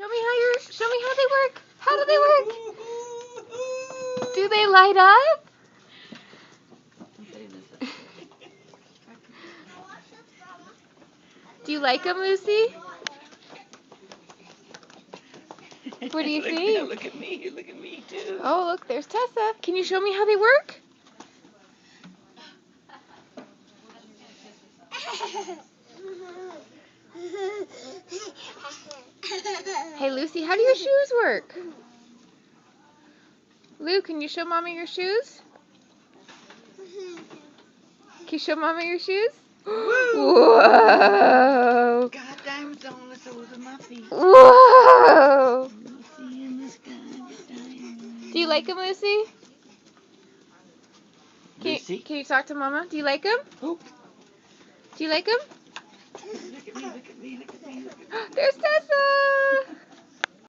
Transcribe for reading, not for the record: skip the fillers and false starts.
Show me how they work. How do they work? Do they light up? Do you like them, Lucy? What do you think? Look at me too. Oh, look, there's Tessa. Can you show me how they work? Hey, Lucy, how do your shoes work? Lou, can you show Mommy your shoes? Can you show Mommy your shoes? Whoa! God, diamonds on the soles of my feet. Whoa! Lucy in the sky, diamonds. Do you like them, Lucy? Lucy? Can you talk to Mama? Do you like them? Oh. Do you like them? Look at me. There's Tessa!